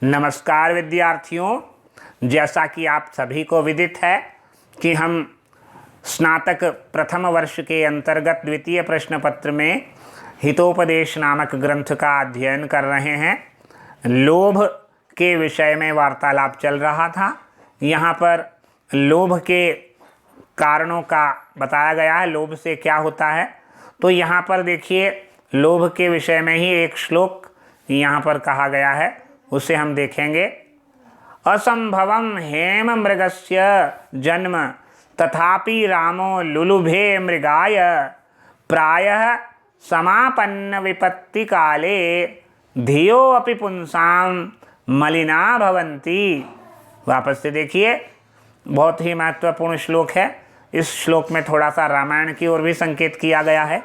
नमस्कार विद्यार्थियों, जैसा कि आप सभी को विदित है कि हम स्नातक प्रथम वर्ष के अंतर्गत द्वितीय प्रश्न पत्र में हितोपदेश नामक ग्रंथ का अध्ययन कर रहे हैं। लोभ के विषय में वार्तालाप चल रहा था। यहाँ पर लोभ के कारणों का बताया गया है, लोभ से क्या होता है। तो यहाँ पर देखिए, लोभ के विषय में ही एक श्लोक यहाँ पर कहा गया है, उसे हम देखेंगे। असंभवम हेम मृगस्य जन्म तथापि रामो लुलुभे मृगाय प्रायः समापन्न विपत्ति काले धियो अपि पुंसाम मलिना भवन्ति। वापस से देखिए, बहुत ही महत्वपूर्ण श्लोक है। इस श्लोक में थोड़ा सा रामायण की ओर भी संकेत किया गया है।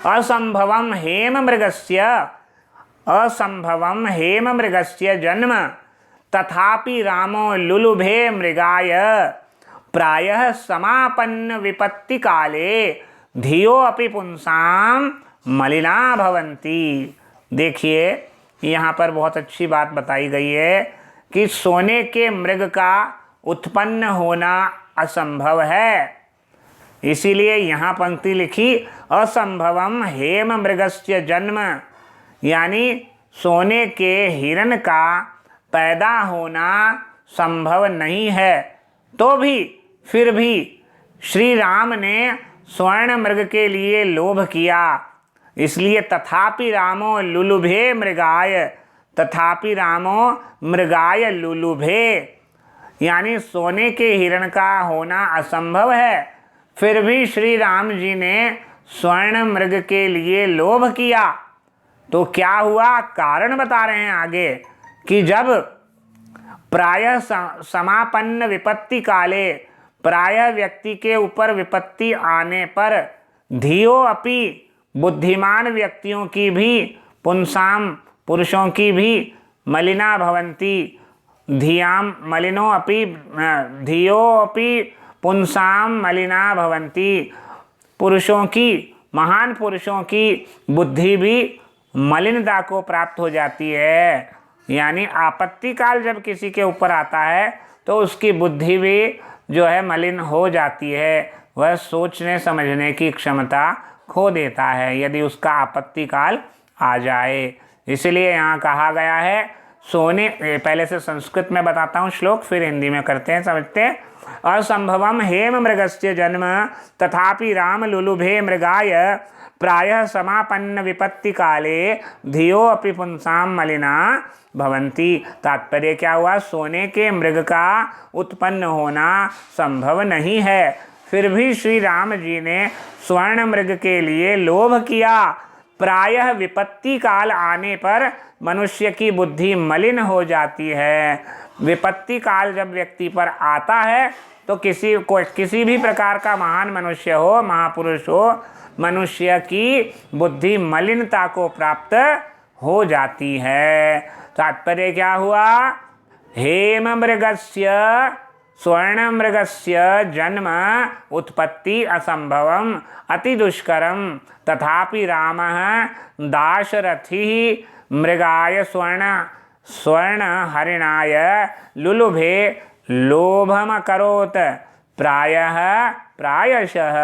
असंभवम हेम मृगस्य जन्म तथापि रामो लुलुभे मृगाय प्रायः समापन्न विपत्ति काले धियो अपि पुंसाम मलिना भवन्ति। देखिए, यहाँ पर बहुत अच्छी बात बताई गई है कि सोने के मृग का उत्पन्न होना असंभव है। इसीलिए यहाँ पंक्ति लिखी, असंभवम हेम मृगस्य जन्म, यानी सोने के हिरण का पैदा होना संभव नहीं है। तो भी फिर भी श्री राम ने स्वर्ण मृग के लिए लोभ किया। इसलिए तथापि रामो लुलुभे मृगाय, तथापि रामो मृगाय लुलुभे, यानी सोने के हिरण का होना असंभव है, फिर भी श्री राम जी ने स्वर्ण मृग के लिए लोभ किया। तो क्या हुआ, कारण बता रहे हैं आगे कि जब प्रायः समापन्न विपत्ति काले, प्रायः व्यक्ति के ऊपर विपत्ति आने पर धियो अपि, बुद्धिमान व्यक्तियों की भी, पुंसाम पुरुषों की भी, मलिना भवन्ति, धियाम मलिनो अपि, धियो अपि पुंसाम मलिना भवन्ति, पुरुषों की, महान पुरुषों की बुद्धि भी मलिनता को प्राप्त हो जाती है। यानी आपत्ति काल जब किसी के ऊपर आता है तो उसकी बुद्धि भी जो है मलिन हो जाती है। वह सोचने समझने की क्षमता खो देता है यदि उसका आपत्ति काल आ जाए। इसलिए यहाँ कहा गया है, सोने, पहले से संस्कृत में बताता हूँ श्लोक, फिर हिंदी में करते हैं, समझते हैं। असंभवम हेम मृगस्य जन्म तथापि राम लुलुभे मृगाय प्रायः समापन्न विपत्ति काले धियो अपि पुंसाम मलिना भवन्ति। तात्पर्य क्या हुआ, सोने के मृग का उत्पन्न होना संभव नहीं है, फिर भी श्री राम जी ने स्वर्ण मृग के लिए लोभ किया। प्रायः विपत्ति काल आने पर मनुष्य की बुद्धि मलिन हो जाती है। विपत्ति काल जब व्यक्ति पर आता है तो किसी भी प्रकार का महान मनुष्य हो, महापुरुष हो, मनुष्य की बुद्धि मलिनता को प्राप्त हो जाती है। तात्पर्य क्या हुआ, हेम मृगस्य, स्वर्ण मृगस्य जन्म उत्पत्ति असंभवम अति दुष्करम तथापि रामः दाशरथी मृगाय स्वर्ण हरिणाय लुलुभे लोभमकरोत् प्रायशः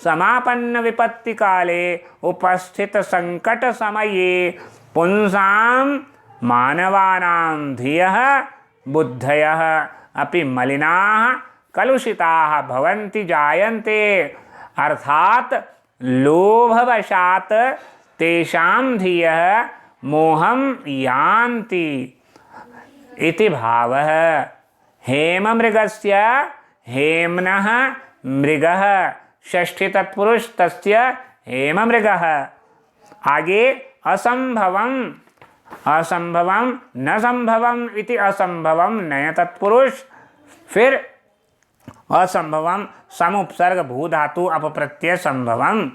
समापन्न विपत्ति काले उपस्थित संकट समये पुंसां मानवानां धियः बुद्धयः अपि मलिनाः कलुषिताः भवन्ति जायन्ते। अर्थात लोभवशात् तेषां धियः मोहं यान्ति इति भावः। हेम मृगस्य, हेम्नः मृगः, षष्ठी तत्पुरुष तस्य हेम मृगः। आगे असंभवम, असंभवम न संभवम इति असंभवम नय तत्पुरुष, फिर असंभवम समुपसर्ग भू धातु अपप्रत्यय संभवम,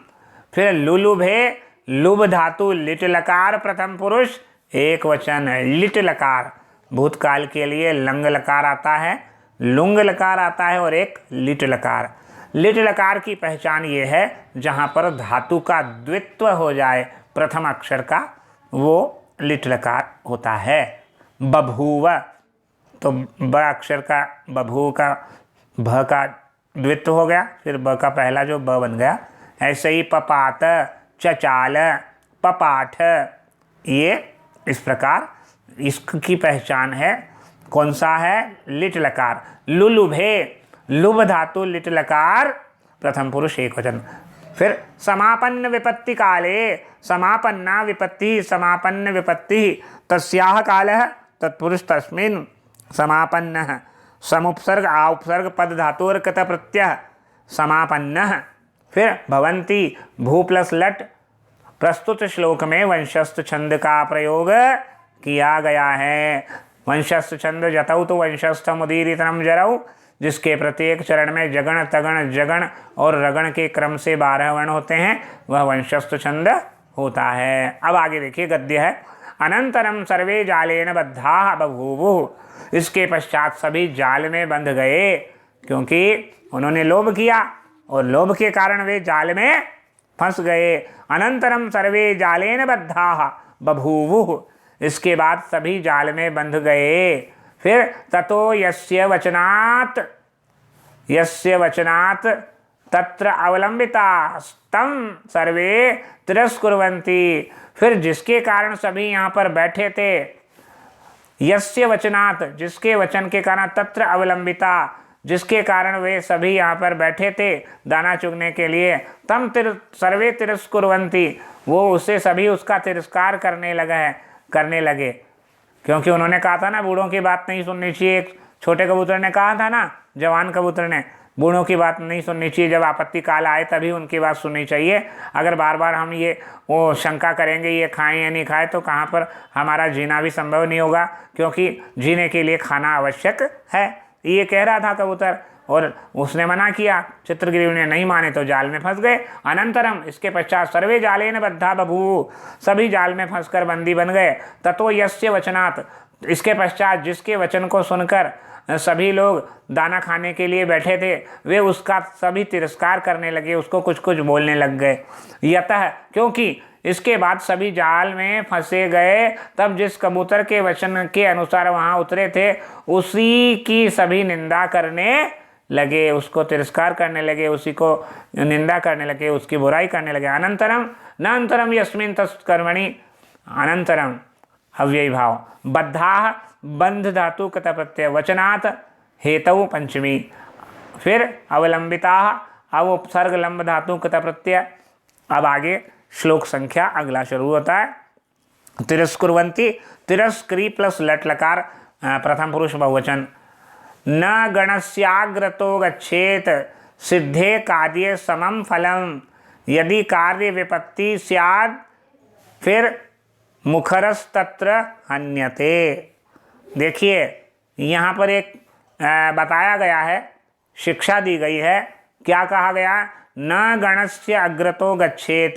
फिर लुलुभे लुभ धातु लिट लकार प्रथम पुरुष एक वचन लिट लकार, भूतकाल के लिए लंग लकार आता है, लुंग लकार आता है और एक लिट लकार। लिट लकार की पहचान ये है जहाँ पर धातु का द्वित्व हो जाए प्रथम अक्षर का, वो लिट लकार होता है। बभूव, तो ब अक्षर का बभू का भ का द्वित्व हो गया, फिर ब का पहला जो ब बन गया। ऐसे ही पपात, चचाल, पपाठ, ये इस प्रकार इसकी पहचान है। कौन सा है? लिट लकार। लुलुभे, लुभ धातु लिट लकार प्रथम पुरुष एक वचन। फिर समापन्न विपत्ति काले, समापन्ना विपत्ति, समापन्न विपत्ति तस्याह कालः तत्पुरुष तस्मिन् समापन्नः। समुपसर्ग आउपसर्ग पद धातुर कृत प्रत्यय समापन्नः। फिर भवन्ति भू प्लस लट। प्रस्तुत श्लोक में वंशस्थ छंद का प्रयोग किया गया है। वंशस्थ छंद जतौ तो वंशस्थम उदीरितनम जरौ, जिसके प्रत्येक चरण में जगण तगण जगण और रगण के क्रम से 12 वर्ण होते हैं, वह वंशस्थ छंद होता है। अब आगे देखिए गद्य है। अनंतरम सर्वे जालेन बद्धाः बभूवुः। इसके पश्चात सभी जाल में बंध गए, क्योंकि उन्होंने लोभ किया और लोभ के कारण वे जाल में फंस गए। अनंतरम सर्वे जालेन बद्धाः बभूवुः। इसके बाद सभी जाल में बंध गए। फिर ततो यस्य वचनात् तत्र अवलंबितास्तं सर्वे तिरस्कुर्वन्ति। फिर जिसके कारण सभी यहाँ पर बैठे थे, यस्य वचनात्, जिसके वचन के कारण, तत्र अवलंबिता, जिसके कारण वे सभी यहाँ पर बैठे थे दाना चुगने के लिए, तम सर्वे तिरस्कुर्वन्ति, वो उसे सभी उसका तिरस्कार करने लगे। क्योंकि उन्होंने कहा था ना, बूढ़ों की बात नहीं सुननी चाहिए। एक छोटे कबूतर ने कहा था ना, जवान कबूतर ने, बूढ़ों की बात नहीं सुननी चाहिए, जब आपत्ति काल आए तभी उनकी बात सुननी चाहिए। अगर बार बार हम ये वो शंका करेंगे ये खाएं या नहीं खाएं, तो कहाँ पर हमारा जीना भी संभव नहीं होगा, क्योंकि जीने के लिए खाना आवश्यक है। ये कह रहा था कबूतर, और उसने मना किया। चित्रगिरी ने नहीं माने तो जाल में फंस गए। अनंतरम, इसके पश्चात सर्वे जालेन बद्धा बभूवुः, सभी जाल में फंसकर बंदी बन गए। ततो यस्य वचनात्, इसके पश्चात जिसके वचन को सुनकर सभी लोग दाना खाने के लिए बैठे थे, वे उसका सभी तिरस्कार करने लगे, उसको कुछ कुछ बोलने लग गए। यतः, क्योंकि इसके बाद सभी जाल में फंसे गए, तब जिस कबूतर के वचन के अनुसार वहाँ उतरे थे, उसी की सभी निंदा करने लगे, उसको तिरस्कार करने लगे, उसी को निंदा करने लगे, उसकी बुराई करने लगे। अनंतरम न अंतरम यस्मिन् तत्कर्मणि, अनंतरम अव्ययी भाव, बद्धाः बंध धातु कृत प्रत्यय, वचनात् हेतु पंचमी। फिर अवलंबिताः, अब उपसर्ग लंब धातु कृत प्रत्यय। अब आगे श्लोक संख्या अगला शुरू होता है। तिरस्कुर्वन्ति, तिरस्कृ प्लस लट लकार प्रथम पुरुष बहुवचन। न गणस्याग्रतो गच्छेत सिद्धे कार्ये समम फलम, यदि कार्य विपत्ति स्याद् फिर मुखरस्तत्र हन्यते। देखिए यहाँ पर एक बताया गया है, शिक्षा दी गई है। क्या कहा गया? न गणस्य अग्रतो गच्छेत,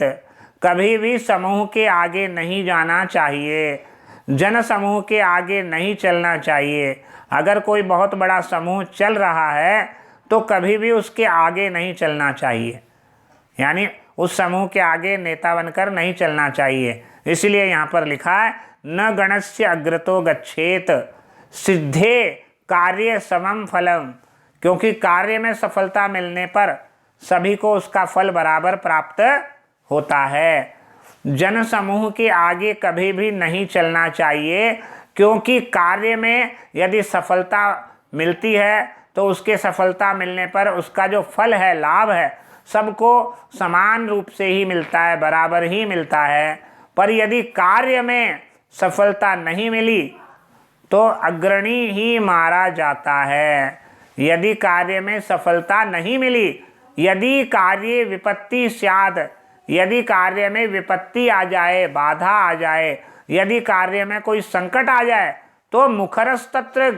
कभी भी समूह के आगे नहीं जाना चाहिए, जन समूह के आगे नहीं चलना चाहिए। अगर कोई बहुत बड़ा समूह चल रहा है तो कभी भी उसके आगे नहीं चलना चाहिए, यानी उस समूह के आगे नेता बनकर नहीं चलना चाहिए। इसलिए यहाँ पर लिखा है न गणस्य अग्रतो गच्छेत सिद्धे कार्य समम फलम, क्योंकि कार्य में सफलता मिलने पर सभी को उसका फल बराबर प्राप्त होता है। जन समूह के आगे कभी भी नहीं चलना चाहिए, क्योंकि कार्य में यदि सफलता मिलती है तो उसके सफलता मिलने पर उसका जो फल है, लाभ है, सबको समान रूप से ही मिलता है, बराबर ही मिलता है। पर यदि कार्य में सफलता नहीं मिली तो अग्रणी ही मारा जाता है। यदि कार्य में सफलता नहीं मिली, यदि कार्य विपत्ति स्याद, यदि कार्य में विपत्ति आ जाए, बाधा आ जाए, यदि कार्य में कोई संकट आ जाए, तो मुखरस्तत्र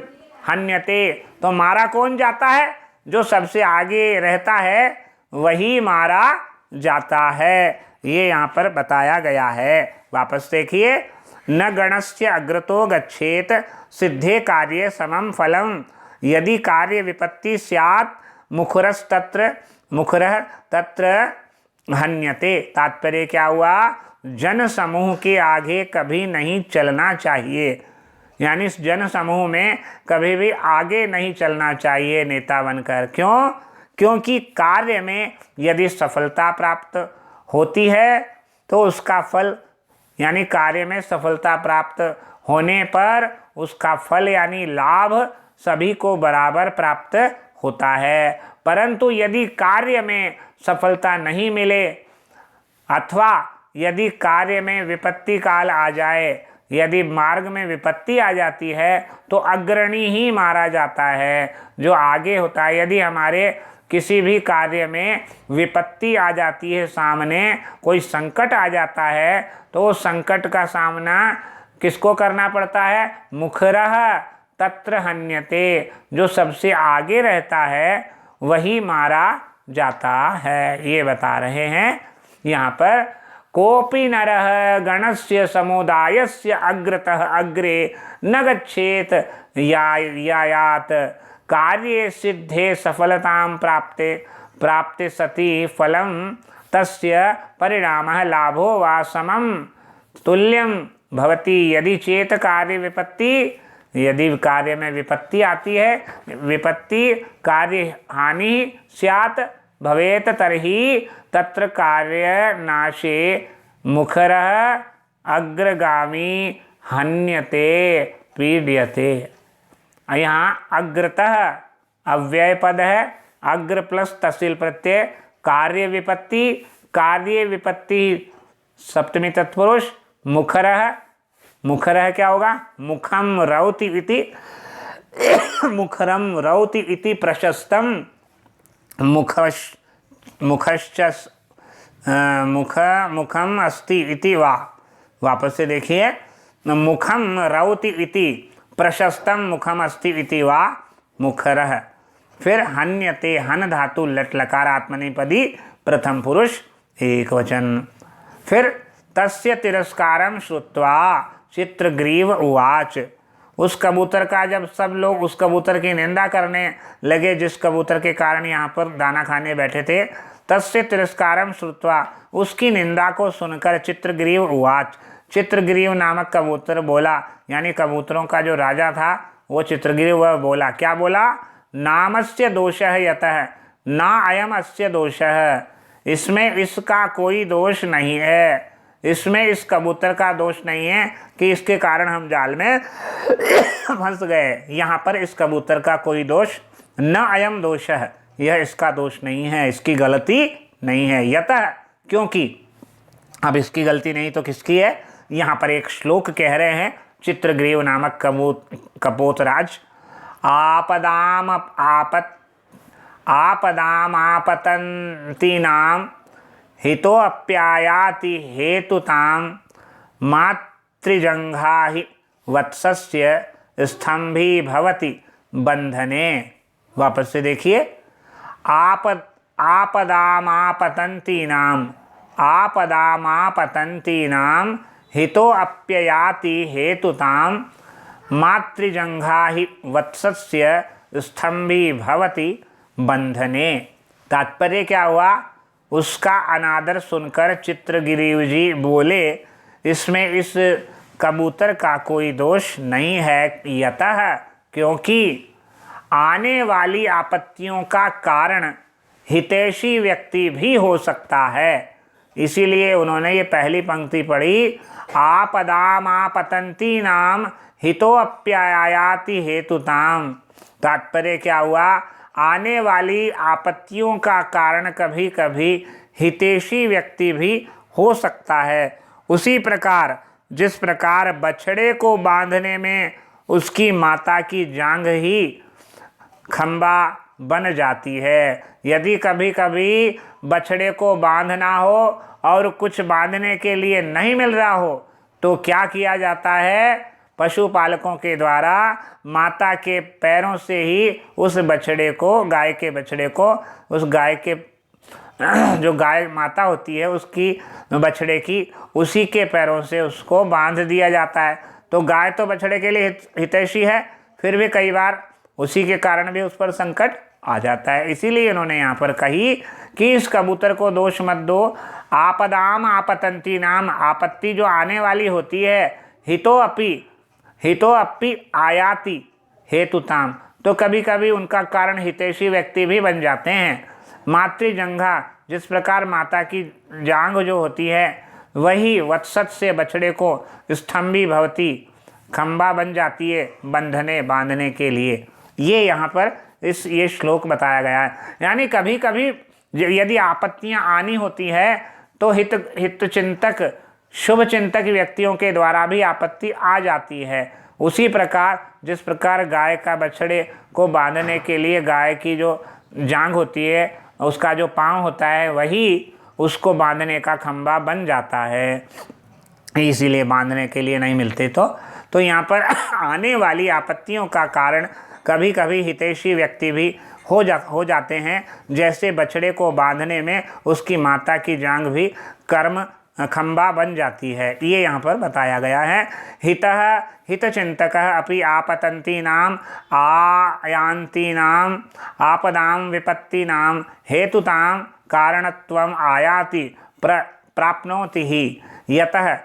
हन्यते, तो मारा कौन जाता है? जो सबसे आगे रहता है वही मारा जाता है। ये यहाँ पर बताया गया है। वापस देखिए, न गणस्य अग्रतो गच्छेत सिद्धे कार्ये समम फलम, यदि कार्य विपत्ति स्यात् मुखरः तत्र हन्यते। तात्पर्य क्या हुआ? जन समूह के आगे कभी नहीं चलना चाहिए। यानी इस जन समूह में कभी भी आगे नहीं चलना चाहिए नेता बनकर। क्यों? क्योंकि कार्य में यदि सफलता प्राप्त होती है तो उसका फल यानी कार्य में सफलता प्राप्त होने पर उसका फल यानी लाभ सभी को बराबर प्राप्त होता है। परंतु यदि कार्य में सफलता नहीं मिले अथवा यदि कार्य में विपत्ति काल आ जाए, यदि मार्ग में विपत्ति आ जाती है तो अग्रणी ही मारा जाता है, जो आगे होता है। यदि हमारे किसी भी कार्य में विपत्ति आ जाती है, सामने कोई संकट आ जाता है, तो वो संकट का सामना किसको करना पड़ता है? मुखरः तत्र हन्यते, जो सबसे आगे रहता है वही मारा जाता है। ये बता रहे हैं यहाँ पर, कोपि नरः गणस्य समुदायस्य अग्रतः अग्रे न गच्छेत यायात कार्ये सिद्धे सफलतां प्राप्ते सति फलं तस्य परिणामः लाभो वा समं तुल्यं भवति। यदि चेत कार्य विपत्ति, यदि कार्य में विपत्ति आती है, विपत्ति कार्य हानि स्यात् भवेत तर्हि तत्र कार्य नाशे मुखरः अग्रगामी हन्यते पीड्यते। यहाँ अग्रतः अव्यय पद है, अग्र प्लस तहसील प्रत्यय, कार्य विपत्ति सप्तमी तत्पुरुष, मुखरः, मुखरः क्या होगा? मुखम रौति इति मुखरम रौति इति प्रशस्तम मुखश्च मुखम अस्ति इति वा। वापस से देखिए, मुखम रौति इति प्रशस्तम मुखम अस्ति इति वा मुखरः। फिर हन्यते, हन धातु लट लकार आत्मनेपदी प्रथम पुरुष एक वचन। फिर तस्य तिरस्कारम श्रुत्वा चित्रग्रीव उवाच, उस कबूतर का जब सब लोग उस कबूतर की निंदा करने लगे जिस कबूतर के कारण यहाँ पर दाना खाने बैठे थे, तस्य तिरस्कारम श्रुत्वा, उसकी निंदा को सुनकर चित्रग्रीव उवाच, चित्रग्रीव नामक कबूतर बोला, यानी कबूतरों का जो राजा था वो चित्रग्रीव वह बोला। क्या बोला? नामस्य दोषः यतः ना अयम अस्य दोषः, इसमें इसका कोई दोष नहीं है, इसमें इस कबूतर का दोष नहीं है कि इसके कारण हम जाल में फंस गए। यहाँ पर इस कबूतर का कोई दोष, न अयम दोषः, यह इसका दोष नहीं है, इसकी गलती नहीं है। यतः, क्योंकि, अब इसकी गलती नहीं तो किसकी है? यहाँ पर एक श्लोक कह रहे हैं चित्रग्रीव नामक कपोतराज, आपदामापतन्तीनां हितोऽप्यायाति हेतुतां मातृजङ्घा हि वत्सस्य स्तंभी भवति बंधने। वापस से देखिए, आपदामापतन्तीनां हितोऽप्ययाति हेतुतां मातृजङ्घा हि वत्सस्य स्तंभी भवति बंधने। तात्पर्य क्या हुआ? उसका अनादर सुनकर चित्रग्रीव जी बोले, इसमें इस कबूतर का कोई दोष नहीं है। यतः, क्योंकि आने वाली आपत्तियों का कारण हितैषी व्यक्ति भी हो सकता है। इसीलिए उन्होंने ये पहली पंक्ति पढ़ी, आपदामापतन्तीनां हितोऽप्यायाति हेतुतां। तात्पर्य क्या हुआ? आने वाली आपत्तियों का कारण कभी कभी हितैषी व्यक्ति भी हो सकता है। उसी प्रकार जिस प्रकार बछड़े को बांधने में उसकी माता की जांघ ही खंबा बन जाती है, यदि कभी कभी बछड़े को बांधना हो और कुछ बांधने के लिए नहीं मिल रहा हो तो क्या किया जाता है? पशुपालकों के द्वारा माता के पैरों से ही उस बछड़े को, गाय के बछड़े को, उस गाय के जो गाय माता होती है उसकी, बछड़े की, उसी के पैरों से उसको बांध दिया जाता है। तो गाय तो बछड़े के लिए हितैषी है, फिर भी कई बार उसी के कारण भी उस पर संकट आ जाता है। इसीलिए इन्होंने यहाँ पर कही कि इस कबूतर को दोष मत दो। आपदाम आपतन्तीनाम, आपत्ति जो आने वाली होती है, हितो अपि, हितो अपि आयाति हेतुताम, तो कभी कभी उनका कारण हितैषी व्यक्ति भी बन जाते हैं। मातृजंघा, जिस प्रकार माता की जांघ जो होती है वही वत्सत से बछड़े को स्तंभी भवती, खंबा बन जाती है बंधने बांधने के लिए। ये यहाँ पर ये श्लोक बताया गया है। यानी कभी कभी यदि आपत्तियां आनी होती है तो हित चिंतक शुभ चिंतक व्यक्तियों के द्वारा भी आपत्ति आ जाती है। उसी प्रकार जिस प्रकार गाय का बछड़े को बांधने के लिए गाय की जो जांघ होती है, उसका जो पाँव होता है, वही उसको बांधने का खंबा बन जाता है, इसीलिए बांधने के लिए नहीं मिलते। तो यहाँ पर आने वाली आपत्तियों का कारण कभी कभी हितैषी व्यक्ति भी हो जाते हैं। जैसे बछड़े को बांधने में उसकी माता की जांघ भी कर्म खंबा बन जाती है, ये यहाँ पर बताया गया है। हितचिंतकः अपि आपतन्तीनाम् आयान्तीनाम् आपदां विपत्तीनां हेतुतां कारणत्वम् आयाति प्राप्नोति हि। यतः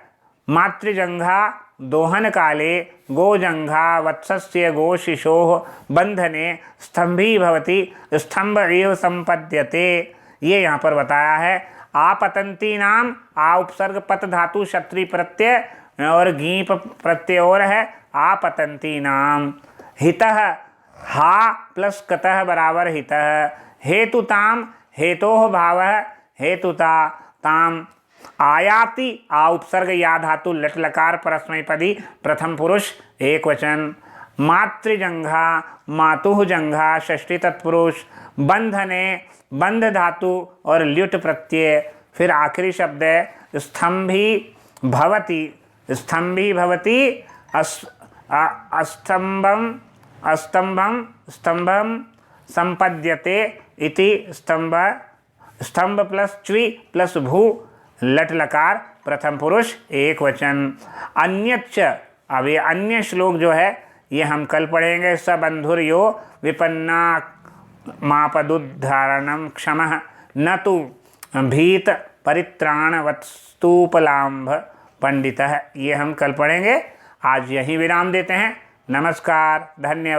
मातृजंघा दोहन काले गोजंघा वत्सस्य गोशिशोः बंधने स्तंभी भवति स्तंभ एव संपद्यते, ये यहाँ पर बताया है। आपतंती नाम आ उपसर्ग पत धातु क्षत्रि प्रत्यय और गीप प्रत्यय और है आपतंती नाम। हितः हा प्लस कतः बराबर हितः। हेतुताम हेतोः भावः हेतुता ताम। आयाति आ उपसर्ग या धातु लट लकार परस्मैपदी प्रथम पुरुष एक वचन। मातृजंघा मातुः जंघा षष्ठी तत्पुरुष। बंधने बंध धातु और ल्युट प्रत्यय। फिर आखिरी शब्द है स्तंभी भवति। स्तंभी भवति स्तंभम संपद्यते इति। स्तंभ प्लस च्वी प्लस भू लट लकार प्रथम पुरुष एक वचन। अन्यच्च, अब ये अन्य श्लोक जो है ये हम कल पढ़ेंगे। सबंधुर यो विपन्ना मापदुद्धारणम क्षमः न तो भीत परित्राण वत्स्तूपलांभ पंडितः, ये हम कल पढ़ेंगे। आज यही विराम देते हैं। नमस्कार, धन्यवाद।